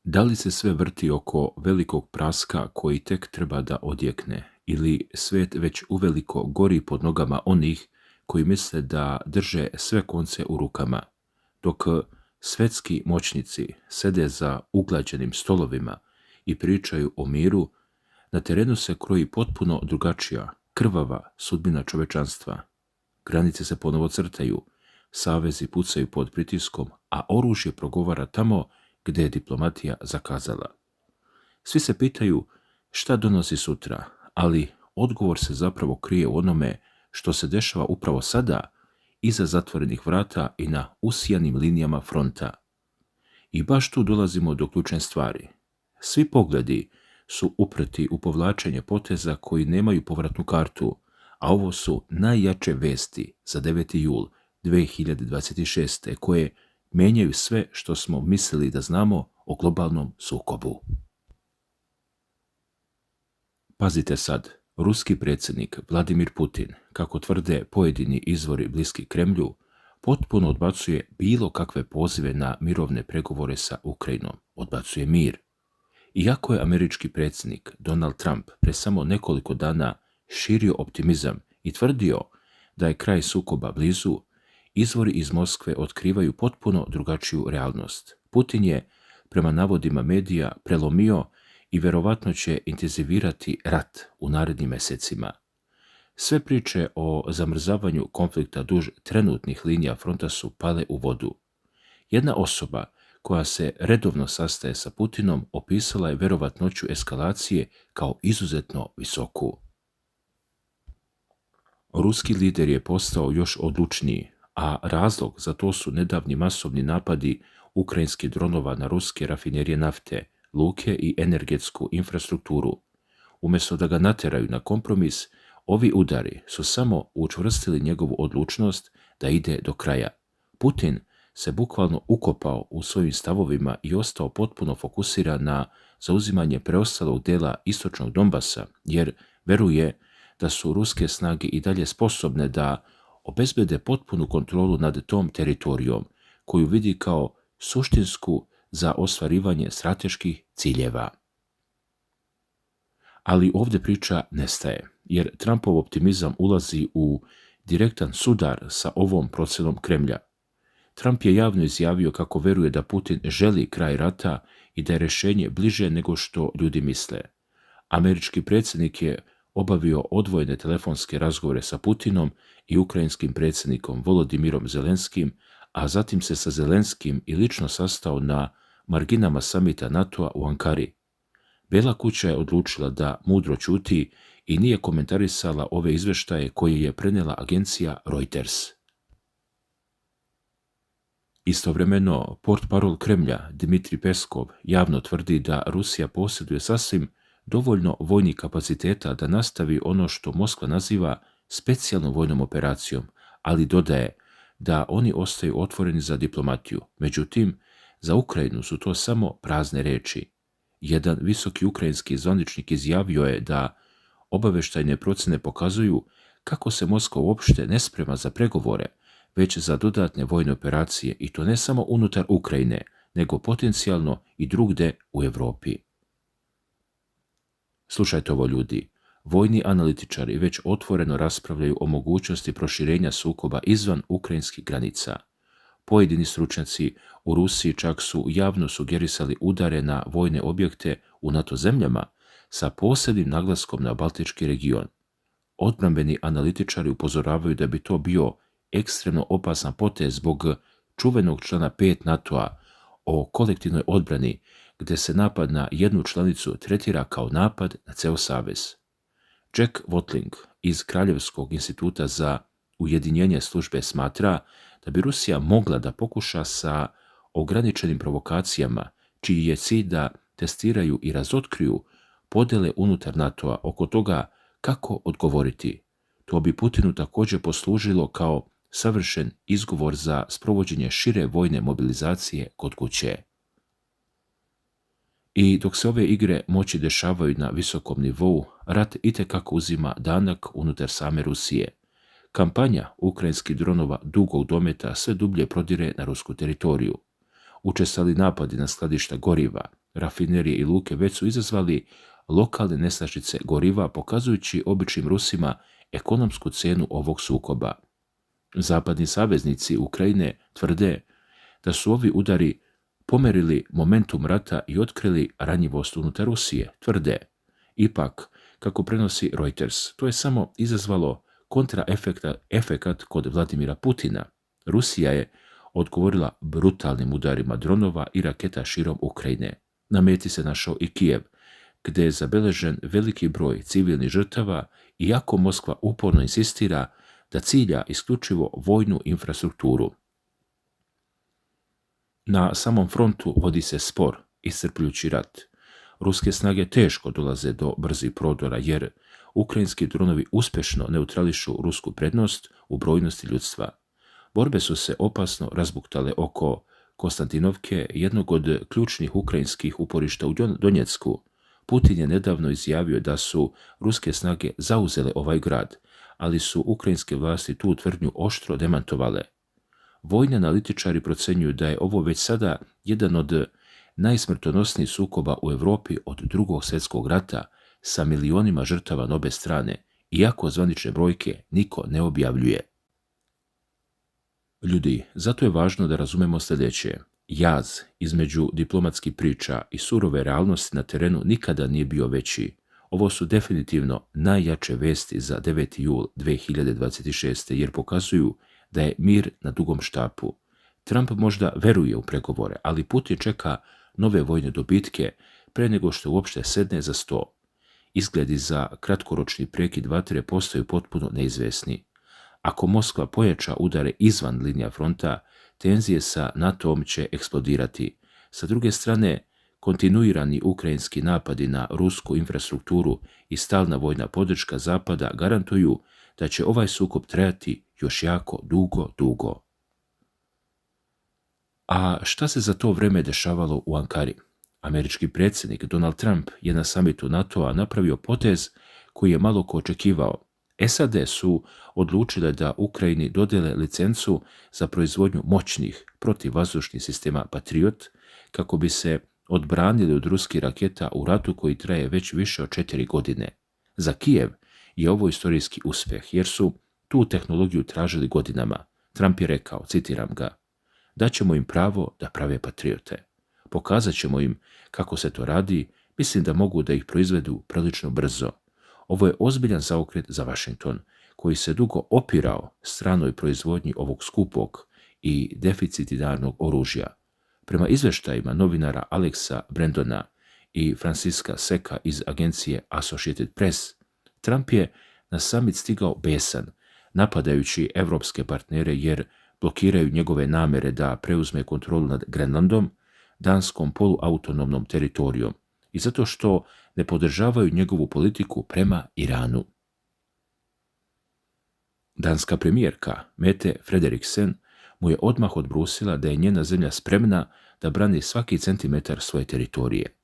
Da li se sve vrti oko velikog praska koji tek treba da odjekne, ili svet već uveliko gori pod nogama onih koji misle da drže sve konce u rukama, dok svetski moćnici sede za uglađenim stolovima i pričaju o miru, na terenu se kroji potpuno drugačija, krvava sudbina čovečanstva. Granice se ponovo crtaju, savezi pucaju pod pritiskom, a oružje progovara tamo gdje je diplomatija zakazala. Svi se pitaju šta donosi sutra, ali odgovor se zapravo krije u onome što se dešava upravo sada, iza zatvorenih vrata i na usijanim linijama fronta. I baš tu dolazimo do ključne stvari. Svi pogledi su uprti u povlačenje poteza koji nemaju povratnu kartu, a ovo su najjače vesti za 9. jul 2026. koje menjaju sve što smo mislili da znamo o globalnom sukobu. Pazite sad, ruski predsjednik Vladimir Putin, kako tvrde pojedini izvori bliski Kremlju, potpuno odbacuje bilo kakve pozive na mirovne pregovore sa Ukrajinom, odbacuje mir. Iako je američki predsjednik Donald Trump pre samo nekoliko dana širio optimizam i tvrdio da je kraj sukoba blizu, izvori iz Moskve otkrivaju potpuno drugačiju realnost. Putin je, prema navodima medija, prelomio i verovatno će intenzivirati rat u narednim mjesecima. Sve priče o zamrzavanju konflikta duž trenutnih linija fronta su pale u vodu. Jedna osoba koja se redovno sastaje sa Putinom opisala je verovatnoću eskalacije kao izuzetno visoku. Ruski lider je postao još odlučniji, a razlog za to su nedavni masovni napadi ukrajinskih dronova na ruske rafinerije nafte, luke i energetsku infrastrukturu. Umjesto da ga nateraju na kompromis, ovi udari su samo učvrstili njegovu odlučnost da ide do kraja. Putin se bukvalno ukopao u svojim stavovima i ostao potpuno fokusiran na zauzimanje preostalog dela istočnog Donbasa, jer veruje da su ruske snage i dalje sposobne da obezbede potpunu kontrolu nad tom teritorijom, koju vidi kao suštinsku za ostvarivanje strateških ciljeva. Ali ovdje priča nestaje, jer Trumpov optimizam ulazi u direktan sudar sa ovom procenom Kremlja. Trump je javno izjavio kako veruje da Putin želi kraj rata i da je rješenje bliže nego što ljudi misle. Američki predsjednik je obavio odvojene telefonske razgovore sa Putinom i ukrajinskim predsjednikom Volodimirom Zelenskim, a zatim se sa Zelenskim i lično sastao na marginama samita NATO-a u Ankari. Bela kuća je odlučila da mudro ćuti i nije komentarisala ove izveštaje koje je prenijela agencija Reuters. Istovremeno, portparol Kremlja Dmitrij Peskov javno tvrdi da Rusija posjeduje sasvim dovoljno vojnih kapaciteta da nastavi ono što Moskva naziva specijalnom vojnom operacijom, ali dodaje da oni ostaju otvoreni za diplomatiju. Međutim, za Ukrajinu su to samo prazne reči. Jedan visoki ukrajinski zvaničnik izjavio je da obavještajne procjene pokazuju kako se Moskva uopšte ne sprema za pregovore, već za dodatne vojne operacije, i to ne samo unutar Ukrajine, nego potencijalno i drugde u Europi. Slušajte ovo, ljudi. Vojni analitičari već otvoreno raspravljaju o mogućnosti proširenja sukoba izvan ukrajinskih granica. Pojedini stručnjaci u Rusiji čak su javno sugerisali udare na vojne objekte u NATO zemljama sa posebnim naglaskom na Baltički region. Odbrambeni analitičari upozoravaju da bi to bio ekstremno opasan potez zbog čuvenog člana 5 NATO-a o kolektivnoj odbrani, gdje se napad na jednu članicu tretira kao napad na ceo savez. Jack Watling iz Kraljevskog instituta za ujedinjenje službe smatra da bi Rusija mogla da pokuša sa ograničenim provokacijama, čiji je cilj da testiraju i razotkriju podele unutar NATO-a oko toga kako odgovoriti. To bi Putinu također poslužilo kao savršen izgovor za sprovođenje šire vojne mobilizacije kod kuće. I dok se ove igre moći dešavaju na visokom nivou, rat itekako uzima danak unutar same Rusije. Kampanja ukrajinskih dronova dugog dometa sve dublje prodire na rusku teritoriju. Učestali napadi na skladišta goriva, rafinerije i luke već su izazvali lokalne nestašice goriva, pokazujući običnim Rusima ekonomsku cenu ovog sukoba. Zapadni saveznici Ukrajine tvrde da su ovi udari pomerili momentum rata i otkrili ranjivost unutar Rusije, tvrde. Ipak, kako prenosi Reuters, to je samo izazvalo kontraefekat kod Vladimira Putina. Rusija je odgovorila brutalnim udarima dronova i raketa širom Ukrajine. Na meti se našao i Kijev, gdje je zabeležen veliki broj civilnih žrtava, iako Moskva uporno insistira da cilja isključivo vojnu infrastrukturu. Na samom frontu vodi se spor, iscrpljujući rat. Ruske snage teško dolaze do brzih prodora jer ukrajinski dronovi uspješno neutrališu rusku prednost u brojnosti ljudstva. Borbe su se opasno razbuktale oko Konstantinovke, jednog od ključnih ukrajinskih uporišta u Donjecku. Putin je nedavno izjavio da su ruske snage zauzele ovaj grad, ali su ukrajinske vlasti tu tvrdnju oštro demantovale. Vojni analitičari procjenjuju da je ovo već sada jedan od najsmrtonosnijih sukoba u Europi od Drugog svjetskog rata sa milionima žrtava na obe strane, iako zvanične brojke niko ne objavljuje. Ljudi, zato je važno da razumemo sljedeće. Jaz između diplomatskih priča i surove realnosti na terenu nikada nije bio veći. Ovo su definitivno najjače vesti za 9. jul 2026. jer pokazuju da je mir na dugom štapu. Trump možda veruje u pregovore, ali Putin čeka nove vojne dobitke pre nego što uopšte sedne za sto. Izgledi za kratkoročni prekid vatre postaju potpuno neizvesni. Ako Moskva pojača udare izvan linija fronta, tenzije sa NATO-om će eksplodirati. Sa druge strane, kontinuirani ukrajinski napadi na rusku infrastrukturu i stalna vojna podrška Zapada garantuju da će ovaj sukob trajati još jako dugo. A šta se za to vrijeme dešavalo u Ankari? Američki predsjednik Donald Trump je na samitu NATO-a napravio potez koji je malo ko očekivao. SAD su odlučile da Ukrajini dodele licencu za proizvodnju moćnih protivvazdušnih sistema Patriot kako bi se odbranili od ruskih raketa u ratu koji traje već više od 4 godine. Za Kijev je ovo istorijski uspjeh jer su tu tehnologiju tražili godinama. Trump je rekao, citiram ga, daćemo im pravo da prave Patriote. Pokazat ćemo im kako se to radi, mislim da mogu da ih proizvedu prilično brzo. Ovo je ozbiljan zaokret za Washington, koji se dugo opirao stranoj proizvodnji ovog skupog i deficitarnog oružja. Prema izveštajima novinara Alexa Brandona i Franciska Seka iz agencije Associated Press, Trump je na summit stigao besan, napadajući evropske partnere jer blokiraju njegove namere da preuzme kontrolu nad Grenlandom, danskom poluautonomnom teritorijom, i zato što ne podržavaju njegovu politiku prema Iranu. Danska premijerka Mette Frederiksen mu je odmah odbrusila da je njena zemlja spremna da brani svaki centimetar svoje teritorije.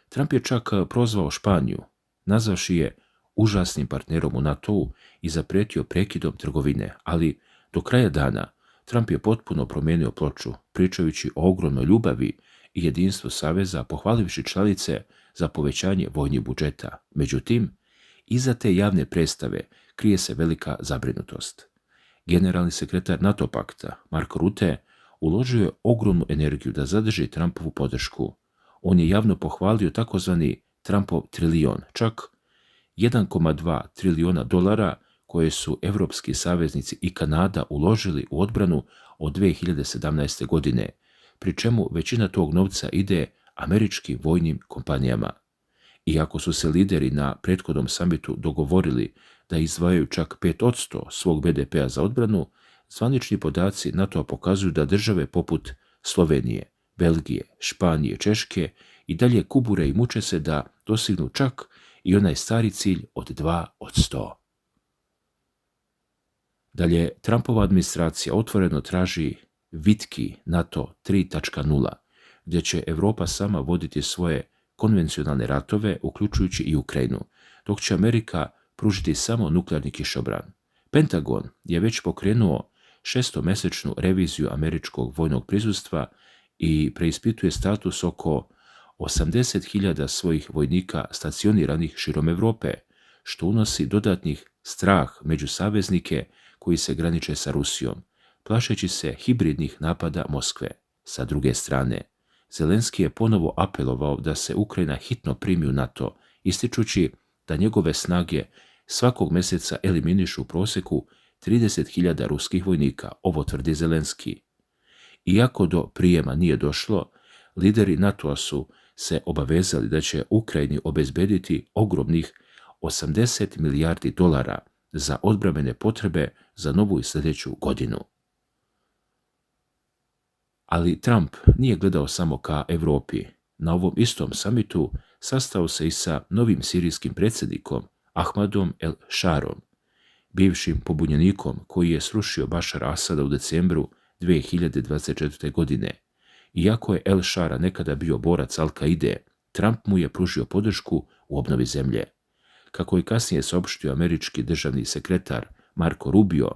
Trump je čak prozvao Španiju, nazvavši je užasnim partnerom u NATO-u i zapretio prekidom trgovine, ali do kraja dana Trump je potpuno promijenio ploču, pričajući o ogromnoj ljubavi i jedinstvu saveza, pohvalivši članice za povećanje vojnih budžeta. Međutim, iza te javne predstave krije se velika zabrinutost. Generalni sekretar NATO pakta, Mark Rutte, uložio je ogromnu energiju da zadrži Trumpovu podršku. On je javno pohvalio takozvani Trumpov trilijon, čak 1,2 trilijona dolara koje su evropski saveznici i Kanada uložili u odbranu od 2017. godine, pri čemu većina tog novca ide američkim vojnim kompanijama. Iako su se lideri na prethodnom samitu dogovorili da izdvajaju čak 5% svog BDP-a za odbranu, zvanični podaci NATO-a pokazuju da države poput Slovenije, Belgije, Španije, Češke i dalje kubure i muče se da dostignu čak i onaj stari cilj od 2%. Dalje, Trumpova administracija otvoreno traži vitki NATO 3.0, gdje će Europa sama voditi svoje konvencionalne ratove, uključujući i Ukrajinu, dok će Amerika pružiti samo nuklearni kišobran. Pentagon je već pokrenuo 6-mesečnu reviziju američkog vojnog prisustva i preispituje status oko 80.000 svojih vojnika stacioniranih širom Europe, što unosi dodatnih strah među saveznike koji se graniče sa Rusijom, plašeći se hibridnih napada Moskve. Sa druge strane, Zelenski je ponovo apelovao da se Ukrajina hitno primi u NATO, ističući da njegove snage svakog mjeseca eliminišu u prosjeku 30.000 ruskih vojnika, ovo tvrdi Zelenski. Iako do prijema nije došlo, lideri NATO-a su se obavezali da će Ukrajini obezbediti ogromnih 80 milijardi dolara za odbrambene potrebe za novu i sljedeću godinu. Ali Trump nije gledao samo ka Europi. Na ovom istom samitu sastao se i sa novim sirijskim predsjednikom Ahmadom el-Sharom, bivšim pobunjenikom koji je srušio Bašara Asada u decembru 2024. godine. Iako je el-Shara nekada bio borac Al-Kaide, Trump mu je pružio podršku u obnovi zemlje. Kako je kasnije saopštio američki državni sekretar Marco Rubio,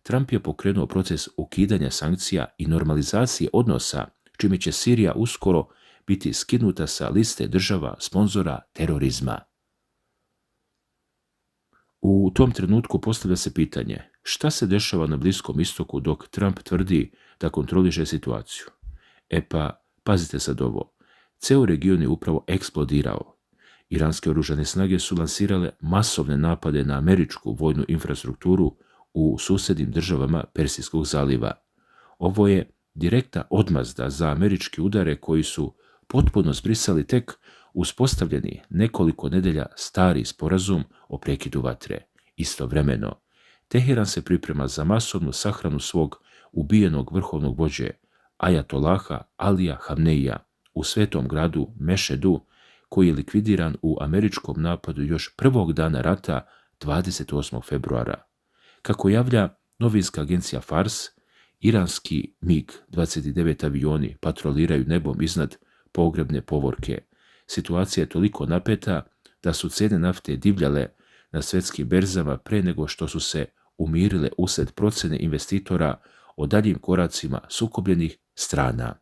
Trump je pokrenuo proces ukidanja sankcija i normalizacije odnosa, čime će Sirija uskoro biti skinuta sa liste država sponzora terorizma. U tom trenutku postavlja se pitanje šta se dešava na Bliskom istoku dok Trump tvrdi da kontroliše situaciju. Pa, pazite sad ovo, ceo region je upravo eksplodirao. Iranske oružane snage su lansirale masovne napade na američku vojnu infrastrukturu u susjednim državama Persijskog zaliva. Ovo je direktna odmazda za američke udare koji su potpuno zbrisali tek uspostavljeni nekoliko nedelja stari sporazum o prekidu vatre. Istovremeno, Teheran se priprema za masovnu sahranu svog ubijenog vrhovnog vođe Ajatolaha Alija Hamneija u svetom gradu Mešedu, koji je likvidiran u američkom napadu još prvog dana rata 28. februara. Kako javlja novinska agencija Fars, iranski MiG-29 avioni patroliraju nebom iznad pogrebne povorke. Situacija je toliko napeta da su cijene nafte divljale na svjetskim berzama pre nego što su se umirile usred procene investitora o daljim koracima sukobljenih strana.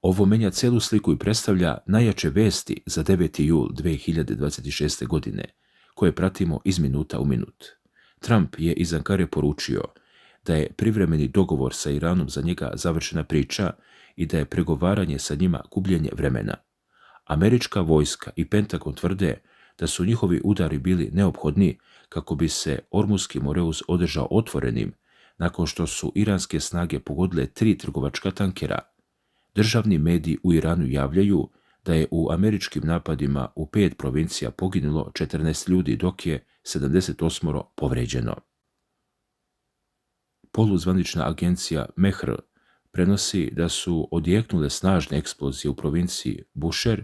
Ovo menja celu sliku i predstavlja najjače vesti za 9. jul 2026. godine, koje pratimo iz minuta u minut. Trump je iz Ankare poručio da je privremeni dogovor sa Iranom za njega završena priča i da je pregovaranje sa njima gubljenje vremena. Američka vojska i Pentagon tvrde da su njihovi udari bili neophodni kako bi se Ormuski Moreus održao otvorenim nakon što su iranske snage pogodile 3 trgovačka tankera. Državni mediji u Iranu javljaju da je u američkim napadima u 5 provincija poginulo 14 ljudi, dok je 78 povređeno. Poluzvanična agencija Mehr prenosi da su odjeknule snažne eksplozije u provinciji Bushehr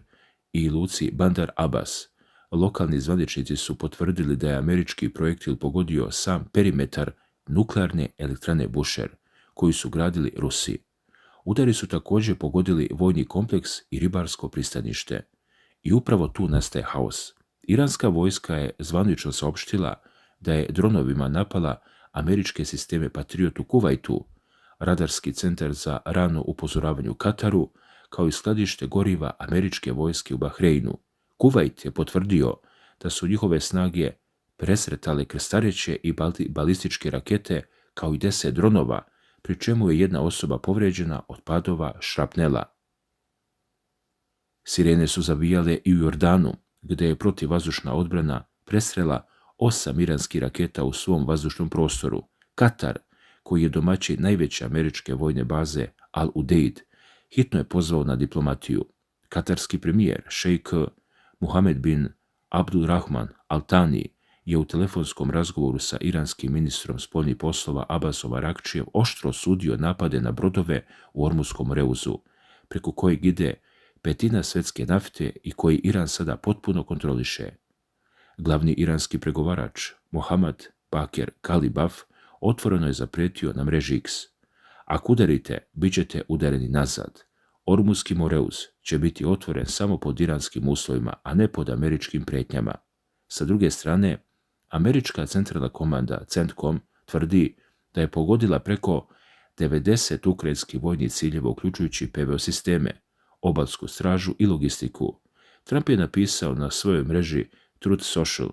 i luci Bandar Abbas. Lokalni zvaničnici su potvrdili da je američki projektil pogodio sam perimetar nuklearne elektrane Bushehr, koju su gradili Rusi. Udari su također pogodili vojni kompleks i ribarsko pristanište. I upravo tu nastaje haos. Iranska vojska je zvanično saopštila da je dronovima napala američke sisteme Patriot u Kuvajtu, radarski centar za rano upozoravanje u Kataru, kao i skladište goriva američke vojske u Bahreinu. Kuvajt je potvrdio da su njihove snage presretale krstareće i balističke rakete, kao i 10 dronova, pri čemu je jedna osoba povređena od padova šrapnela. Sirene su zavijale i u Jordanu, gdje je protivvazdušna odbrana presrela 8 iranskih raketa u svom vazdušnom prostoru. Katar, koji je domaćin najveće američke vojne baze Al-Udeid, hitno je pozvao na diplomatiju. Katarski premijer, šejk Mohamed bin Abdulrahman Al-Thani, je u telefonskom razgovoru sa iranskim ministrom spoljnih poslova Abbasom Arakčijem oštro osudio napade na brodove u Ormuskom Moreuzu, preko kojeg ide 1/5 svjetske nafte i koji Iran sada potpuno kontroliše. Glavni iranski pregovarač Mohammad Bakir Kalibaf otvoreno je zaprijetio na mreži X. Ako udarite, bit ćete udareni nazad. Ormuski Moreuz će biti otvoren samo pod iranskim uslovima, a ne pod američkim prijetnjama. Sa druge strane, američka centralna komanda CENTCOM tvrdi da je pogodila preko 90 ukrajinskih vojnih ciljeva, uključujući PVO sisteme, obalsku stražu i logistiku. Trump je napisao na svojoj mreži Truth Social: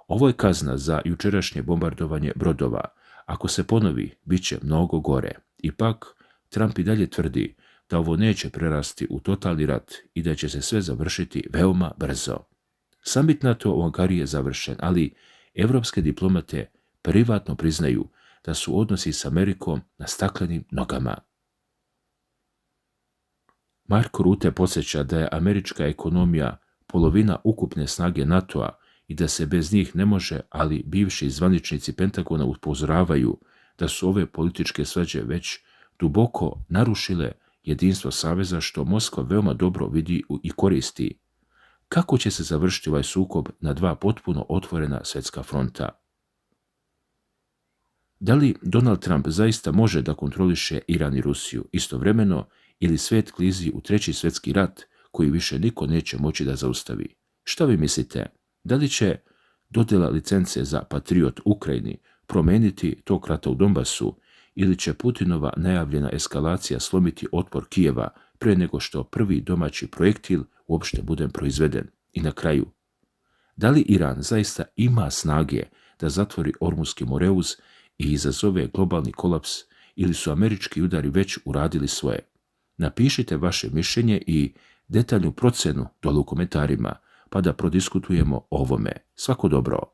ovo je kazna za jučerašnje bombardovanje brodova. Ako se ponovi, bit će mnogo gore. Ipak, Trump i dalje tvrdi da ovo neće prerasti u totalni rat i da će se sve završiti veoma brzo. Summit NATO u Ankari je završen, ali evropske diplomate privatno priznaju da su odnosi s Amerikom na staklenim nogama. Marko Rutte podsjeća da je američka ekonomija polovina ukupne snage NATO-a i da se bez njih ne može, ali bivši zvaničnici Pentagona upozoravaju da su ove političke svađe već duboko narušile jedinstvo saveza, što Moskva veoma dobro vidi i koristi. Kako će se završiti ovaj sukob na dva potpuno otvorena svjetska fronta? Da li Donald Trump zaista može da kontroliše Iran i Rusiju istovremeno, ili svijet klizi u treći svjetski rat koji više niko neće moći da zaustavi? Šta vi mislite? Da li će dodjela licence za Patriot Ukrajini promijeniti tog rata u Donbasu, ili će Putinova najavljena eskalacija slomiti otpor Kijeva pre nego što prvi domaći projektil uopšte bude proizveden? I na kraju, da li Iran zaista ima snage da zatvori Ormuski Moreuz i izazove globalni kolaps, ili su američki udari već uradili svoje? Napišite vaše mišljenje i detaljnu procenu dole u komentarima, pa da prodiskutujemo o ovome. Svako dobro!